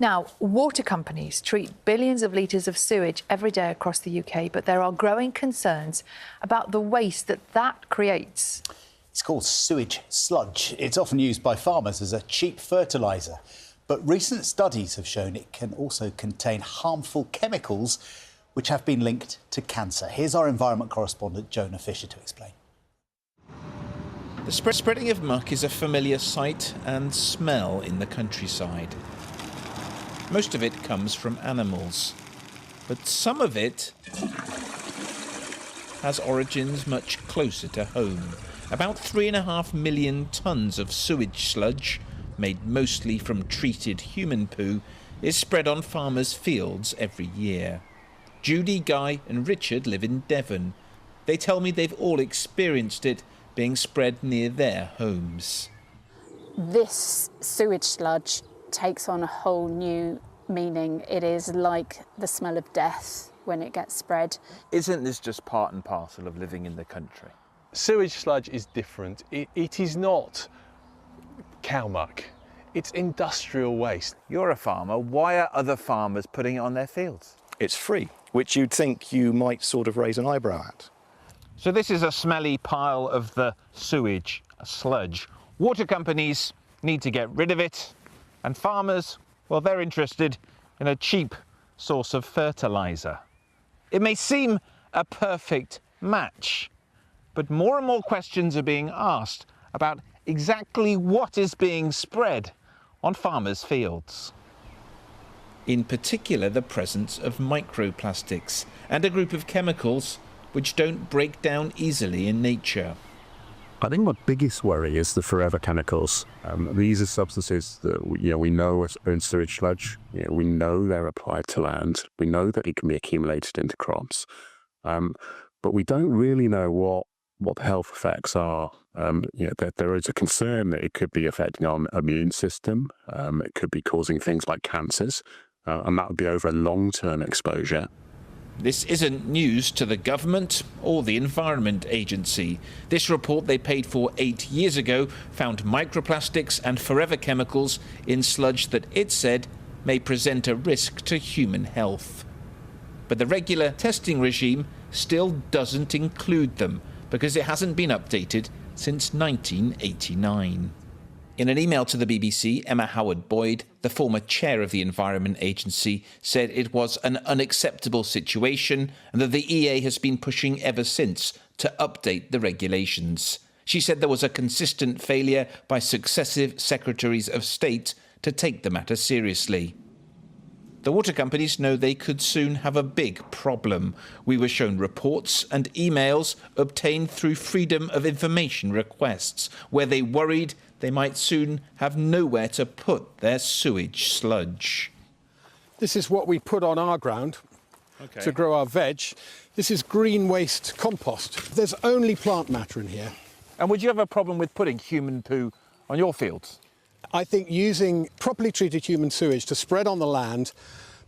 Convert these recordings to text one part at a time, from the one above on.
Now, water companies treat billions of litres of sewage every day across the UK, but there are growing concerns about the waste that creates. It's called sewage sludge. It's often used by farmers as a cheap fertiliser. But recent studies have shown it can also contain harmful chemicals which have been linked to cancer. Here's our environment correspondent, Jonah Fisher, to explain. The spreading of muck is a familiar sight and smell in the countryside. Most of it comes from animals, but some of it has origins much closer to home. About 3.5 million tonnes of sewage sludge, made mostly from treated human poo, is spread on farmers' fields every year. Judy, Guy and Richard live in Devon. They tell me they've all experienced it being spread near their homes. This sewage sludge takes on a whole new meaning. It is like the smell of death when it gets spread. Isn't this just part and parcel of living in the country? Sewage sludge is different. It is not cow muck. It's industrial waste. You're a farmer. Why are other farmers putting it on their fields? It's free, which you'd think you might sort of raise an eyebrow at. So this is a smelly pile of the sewage sludge. Water companies need to get rid of it, and farmers, well, they're interested in a cheap source of fertiliser. It may seem a perfect match, but more and more questions are being asked about exactly what is being spread on farmers' fields. In particular, the presence of microplastics and a group of chemicals which don't break down easily in nature. I think my biggest worry is the forever chemicals. These are substances that we know are in sewage sludge. We know they're applied to land. We know that it can be accumulated into crops, but we don't really know what the health effects are. There is a concern that it could be affecting our immune system. It could be causing things like cancers, and that would be over a long-term exposure. This isn't news to the government or the Environment Agency. This report they paid for 8 years ago found microplastics and forever chemicals in sludge that it said may present a risk to human health. But the regular testing regime still doesn't include them because it hasn't been updated since 1989. In an email to the BBC, Emma Howard-Boyd, the former chair of the Environment Agency, said it was an unacceptable situation and that the EA has been pushing ever since to update the regulations. She said there was a consistent failure by successive secretaries of state to take the matter seriously. The water companies know they could soon have a big problem. We were shown reports and emails obtained through Freedom of Information requests, where they worried they might soon have nowhere to put their sewage sludge. This is what we put on our ground to grow our veg. This is green waste compost. There's only plant matter in here. And would you have a problem with putting human poo on your fields? I think using properly treated human sewage to spread on the land,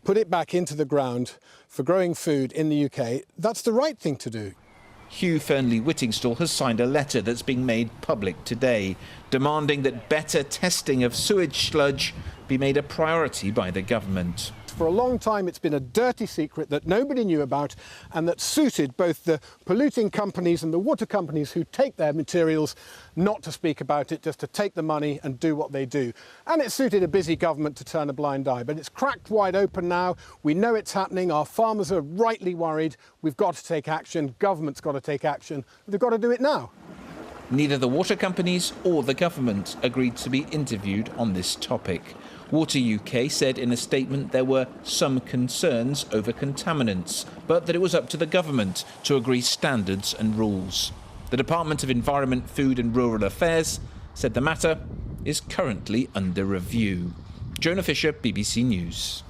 put it back into the ground for growing food in the UK, that's the right thing to do. Hugh Fearnley-Whittingstall has signed a letter that's being made public today, demanding that better testing of sewage sludge be made a priority by the government. For a long time it's been a dirty secret that nobody knew about and that suited both the polluting companies and the water companies who take their materials not to speak about it, just to take the money and do what they do. And it suited a busy government to turn a blind eye. But it's cracked wide open now. We know it's happening. Our farmers are rightly worried. We've got to take action. Government's got to take action. They've got to do it now. Neither the water companies or the government agreed to be interviewed on this topic. Water UK said in a statement there were some concerns over contaminants, but that it was up to the government to agree standards and rules. The Department of Environment, Food and Rural Affairs said the matter is currently under review. Jonah Fisher, BBC News.